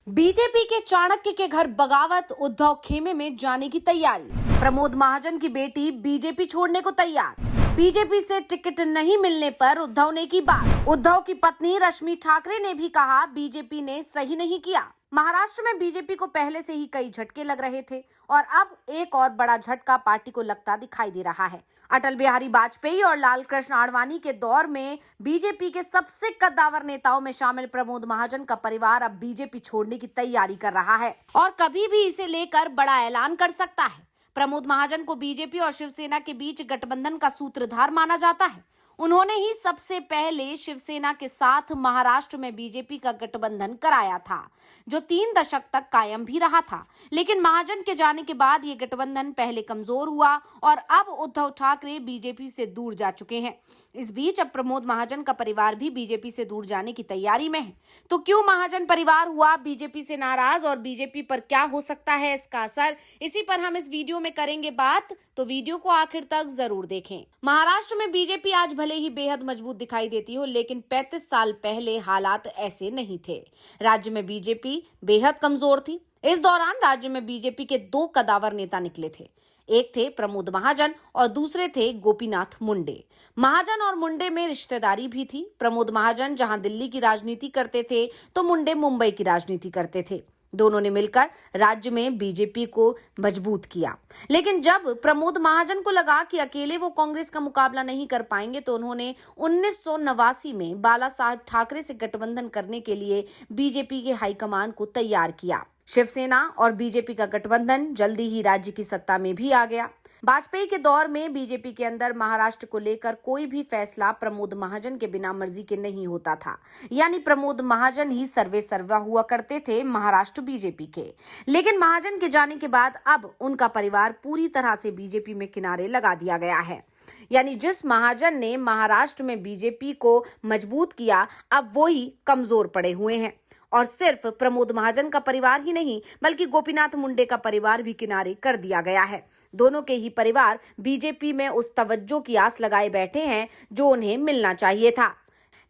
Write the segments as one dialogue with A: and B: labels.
A: BJP के चाणक्य के घर बगावत, उद्धव खेमे में जाने की तैयारी। प्रमोद महाजन की बेटी बीजेपी छोड़ने को तैयार। बीजेपी से टिकट नहीं मिलने पर उद्धव ने की बात। उद्धव की पत्नी रश्मि ठाकरे ने भी कहा, बीजेपी ने सही नहीं किया। महाराष्ट्र में बीजेपी को पहले से ही कई झटके लग रहे थे और अब एक और बड़ा झटका पार्टी को लगता दिखाई दे रहा है। अटल बिहारी वाजपेयी और लाल कृष्ण आडवाणी के दौर में बीजेपी के सबसे कद्दावर नेताओं में शामिल प्रमोद महाजन का परिवार अब बीजेपी छोड़ने की तैयारी कर रहा है और कभी भी इसे लेकर बड़ा ऐलान कर सकता है। प्रमोद महाजन को बीजेपी और शिवसेना के बीच गठबंधन का सूत्रधार माना जाता है। उन्होंने ही सबसे पहले शिवसेना के साथ महाराष्ट्र में बीजेपी का गठबंधन कराया था, जो 3 दशक तक कायम भी रहा था। लेकिन महाजन के जाने के बाद ये गठबंधन पहले कमजोर हुआ और अब उद्धव ठाकरे बीजेपी से दूर जा चुके हैं। इस बीच अब प्रमोद महाजन का परिवार भी बीजेपी से दूर जाने की तैयारी में है। तो क्यों महाजन परिवार हुआ बीजेपी से नाराज और बीजेपी पर क्या हो सकता है इसका असर, इसी पर हम इस वीडियो में करेंगे बात, तो वीडियो को आखिर तक जरूर देखें। महाराष्ट्र में बीजेपी आज भले ही बेहद मजबूत दिखाई देती हो, लेकिन 35 साल पहले हालात ऐसे नहीं थे। राज्य में बीजेपी बेहद कमजोर थी। इस दौरान राज्य में बीजेपी के 2 कदावर नेता निकले थे। एक थे प्रमोद महाजन और दूसरे थे गोपीनाथ मुंडे। महाजन और मुंडे में रिश्तेदारी भी थी। प्रमोद महाजन जहां दिल्ली की राजनीति करते थे तो मुंडे मुंबई की राजनीति करते थे। दोनों ने मिलकर राज्य में बीजेपी को मजबूत किया। लेकिन जब प्रमोद महाजन को लगा कि अकेले वो कांग्रेस का मुकाबला नहीं कर पाएंगे, तो उन्होंने 1989 में बाला साहेब ठाकरे से गठबंधन करने के लिए बीजेपी के हाईकमान को तैयार किया। शिवसेना और बीजेपी का गठबंधन जल्दी ही राज्य की सत्ता में भी आ गया। वाजपेयी के दौर में बीजेपी के अंदर महाराष्ट्र को लेकर कोई भी फैसला प्रमोद महाजन के बिना मर्जी के नहीं होता था, यानी प्रमोद महाजन ही सर्वे सर्वा हुआ करते थे महाराष्ट्र बीजेपी के। लेकिन महाजन के जाने के बाद अब उनका परिवार पूरी तरह से बीजेपी में किनारे लगा दिया गया है। यानी जिस महाजन ने महाराष्ट्र में बीजेपी को मजबूत किया, अब वो ही कमजोर पड़े हुए हैं। और सिर्फ प्रमोद महाजन का परिवार ही नहीं, बल्कि गोपीनाथ मुंडे का परिवार भी किनारे कर दिया गया है। दोनों के ही परिवार बीजेपी में उस तवज्जो की आस लगाए बैठे हैं जो उन्हें मिलना चाहिए था।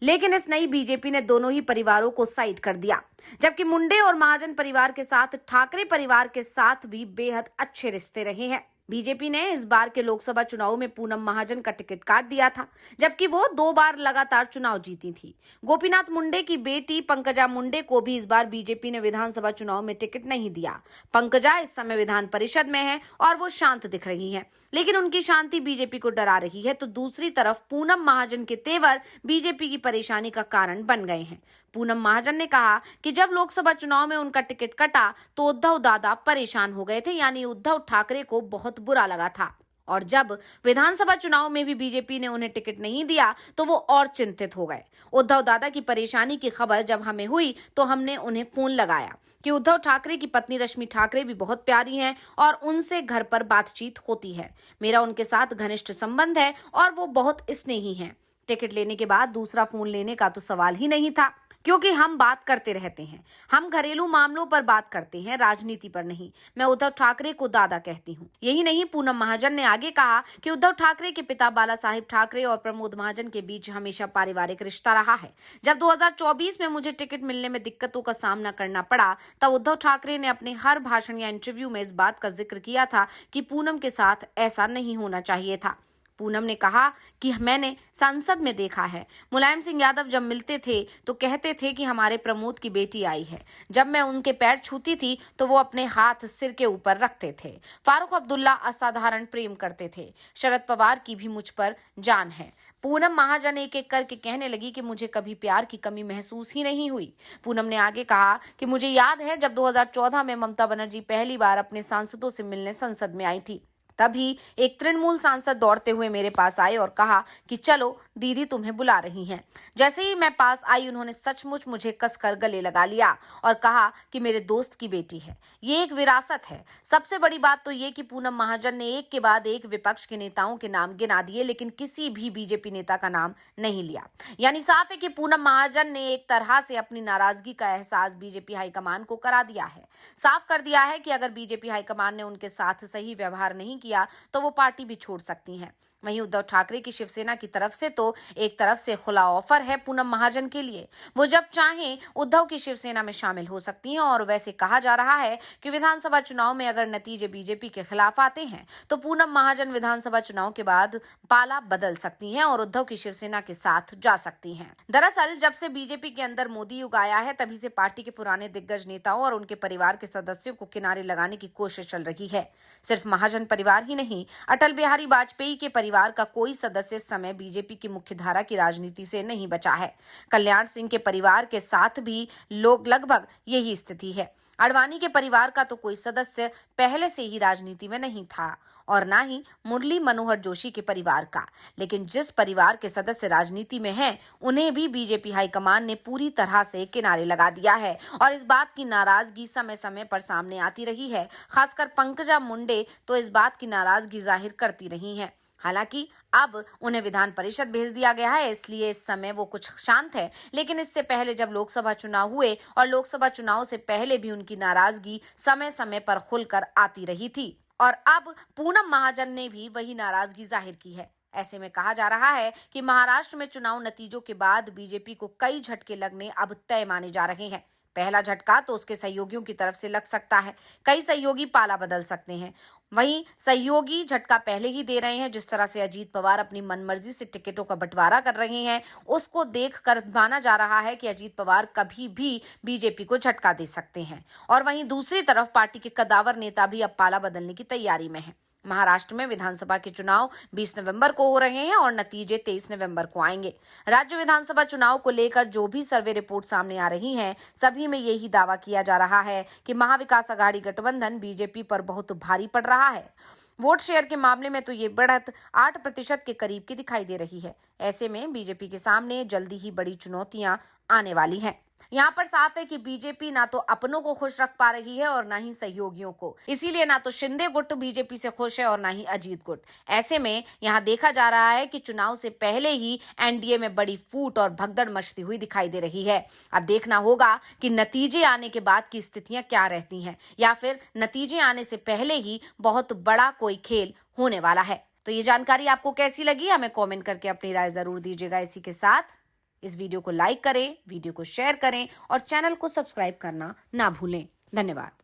A: लेकिन इस नई बीजेपी ने दोनों ही परिवारों को साइड कर दिया। जबकि मुंडे और महाजन परिवार के साथ ठाकरे परिवार के साथ भी बेहद अच्छे रिश्ते रहे हैं। बीजेपी ने इस बार के लोकसभा चुनाव में पूनम महाजन का टिकट काट दिया था, जबकि वो 2 बार लगातार चुनाव जीती थी। गोपीनाथ मुंडे की बेटी पंकजा मुंडे को भी इस बार बीजेपी ने विधानसभा चुनाव में टिकट नहीं दिया। पंकजा इस समय विधान परिषद में है और वो शांत दिख रही हैं, लेकिन उनकी शांति बीजेपी को डरा रही है। तो दूसरी तरफ पूनम महाजन के तेवर बीजेपी की परेशानी का कारण बन गए हैं। पूनम महाजन ने कहा कि जब लोकसभा चुनाव में उनका टिकट कटा तो उद्धव दादा परेशान हो गए थे, यानी उद्धव ठाकरे को बहुत बुरा लगा था। और जब विधानसभा चुनाव में भी बीजेपी ने उन्हें टिकट नहीं दिया तो वो और चिंतित हो गए। उद्धव दादा की परेशानी की खबर जब हमें हुई तो हमने उन्हें फोन लगाया कि उद्धव ठाकरे की पत्नी रश्मि ठाकरे भी बहुत प्यारी हैं और उनसे घर पर बातचीत होती है। मेरा उनके साथ घनिष्ठ संबंध है और वो बहुत स्नेही हैं। टिकट लेने के बाद दूसरा फोन लेने का तो सवाल ही नहीं था, क्योंकि हम बात करते रहते हैं। हम घरेलू मामलों पर बात करते हैं, राजनीति पर नहीं। मैं उद्धव ठाकरे को दादा कहती हूँ। यही नहीं, पूनम महाजन ने आगे कहा कि उद्धव ठाकरे के पिता बाला साहेब ठाकरे और प्रमोद महाजन के बीच हमेशा पारिवारिक रिश्ता रहा है। जब 2024 में मुझे टिकट मिलने में दिक्कतों का सामना करना पड़ा, तब उद्धव ठाकरे ने अपने हर भाषण या इंटरव्यू में इस बात का जिक्र किया था कि पूनम के साथ ऐसा नहीं होना चाहिए था। पूनम ने कहा कि मैंने संसद में देखा है, मुलायम सिंह यादव जब मिलते थे तो कहते थे कि हमारे प्रमोद की बेटी आई है। जब मैं उनके पैर छूती थी तो वो अपने हाथ सिर के ऊपर रखते थे। फारूक अब्दुल्ला असाधारण प्रेम करते थे। शरद पवार की भी मुझ पर जान है। पूनम महाजन एक एक करके कहने लगी कि मुझे कभी प्यार की कमी महसूस ही नहीं हुई। पूनम ने आगे कहा कि मुझे याद है जब 2014 में ममता बनर्जी पहली बार अपने सांसदों से मिलने संसद में आई थी, तभी एक तृणमूल सांसद दौड़ते हुए मेरे पास आए और कहा कि चलो दीदी तुम्हें बुला रही हैं। जैसे ही मैं पास आई, उन्होंने सचमुच मुझे कसकर गले लगा लिया और कहा कि मेरे दोस्त की बेटी है। ये एक विरासत है। सबसे बड़ी बात तो ये कि पूनम महाजन ने एक के बाद एक विपक्ष के नेताओं के नाम गिना दिए, लेकिन किसी भी बीजेपी नेता का नाम नहीं लिया। यानी साफ है कि पूनम महाजन ने एक तरह से अपनी नाराजगी का एहसास बीजेपी हाईकमान को करा दिया है। साफ कर दिया है कि अगर बीजेपी हाईकमान ने उनके साथ सही व्यवहार नहीं किया तो वो पार्टी भी छोड़ सकती हैं। वहीं उद्धव ठाकरे की शिवसेना की तरफ से तो एक तरफ से खुला ऑफर है पूनम महाजन के लिए। वो जब चाहें उद्धव की शिवसेना में शामिल हो सकती हैं और वैसे कहा जा रहा है कि विधानसभा चुनाव में अगर नतीजे बीजेपी के खिलाफ आते हैं तो पूनम महाजन विधानसभा चुनाव के बाद पाला बदल सकती हैं और उद्धव की शिवसेना के साथ जा सकती हैं। दरअसल जब से बीजेपी के अंदर मोदी युग आया है तभी से पार्टी के पुराने दिग्गज नेताओं और उनके परिवार के सदस्यों को किनारे लगाने की कोशिश चल रही है। सिर्फ महाजन परिवार ही नहीं, अटल बिहारी वाजपेयी के परिवार का कोई सदस्य इस समय बीजेपी की मुख्यधारा की राजनीति से नहीं बचा है। कल्याण सिंह के परिवार के साथ भी लोग लगभग यही स्थिति है। अडवाणी के परिवार का तो कोई सदस्य पहले से ही राजनीति में नहीं था और ना ही मुरली मनोहर जोशी के परिवार का, लेकिन जिस परिवार के सदस्य राजनीति में हैं, उन्हें भी बीजेपी हाईकमान ने पूरी तरह से किनारे लगा दिया है और इस बात की नाराजगी समय समय पर सामने आती रही है। खासकर पंकजा मुंडे तो इस बात की नाराजगी जाहिर करती रही हैं। हालांकि अब उन्हें विधान परिषद भेज दिया गया है, इसलिए इस समय वो कुछ शांत है, लेकिन इससे पहले जब लोकसभा चुनाव हुए और लोकसभा चुनाव से पहले भी उनकी नाराजगी समय समय पर खुलकर आती रही थी और अब पूनम महाजन ने भी वही नाराजगी जाहिर की है। ऐसे में कहा जा रहा है कि महाराष्ट्र में चुनाव नतीजों के बाद बीजेपी को कई झटके लगने अब तय माने जा रहे हैं। पहला झटका तो उसके सहयोगियों की तरफ से लग सकता है, कई सहयोगी पाला बदल सकते हैं। वहीं सहयोगी झटका पहले ही दे रहे हैं। जिस तरह से अजीत पवार अपनी मनमर्जी से टिकटों का बंटवारा कर रहे हैं, उसको देखकर माना जा रहा है कि अजीत पवार कभी भी बीजेपी को झटका दे सकते हैं। और वहीं दूसरी तरफ पार्टी के कद्दावर नेता भी अब पाला बदलने की तैयारी में है। महाराष्ट्र में विधानसभा के चुनाव 20 नवंबर को हो रहे हैं और नतीजे 23 नवंबर को आएंगे। राज्य विधानसभा चुनाव को लेकर जो भी सर्वे रिपोर्ट सामने आ रही हैं, सभी में यही दावा किया जा रहा है कि महाविकास अघाड़ी गठबंधन बीजेपी पर बहुत भारी पड़ रहा है। वोट शेयर के मामले में तो ये बढ़त 8% के करीब की दिखाई दे रही है। ऐसे में बीजेपी के सामने जल्दी ही बड़ी चुनौतियां आने वाली हैं। यहाँ पर साफ है कि बीजेपी ना तो अपनों को खुश रख पा रही है और ना ही सहयोगियों को। इसीलिए ना तो शिंदे गुट बीजेपी से खुश है और ना ही अजीत गुट। ऐसे में यहाँ देखा जा रहा है कि चुनाव से पहले ही एनडीए में बड़ी फूट और भगदड़ मचती हुई दिखाई दे रही है। अब देखना होगा कि नतीजे आने के बाद की स्थितियां क्या रहती हैं या फिर नतीजे आने से पहले ही बहुत बड़ा कोई खेल होने वाला है। तो ये जानकारी आपको कैसी लगी, हमें कॉमेंट करके अपनी राय जरूर दीजिएगा। इसी के साथ इस वीडियो को लाइक करें, वीडियो को शेयर करें और चैनल को सब्सक्राइब करना ना भूलें। धन्यवाद।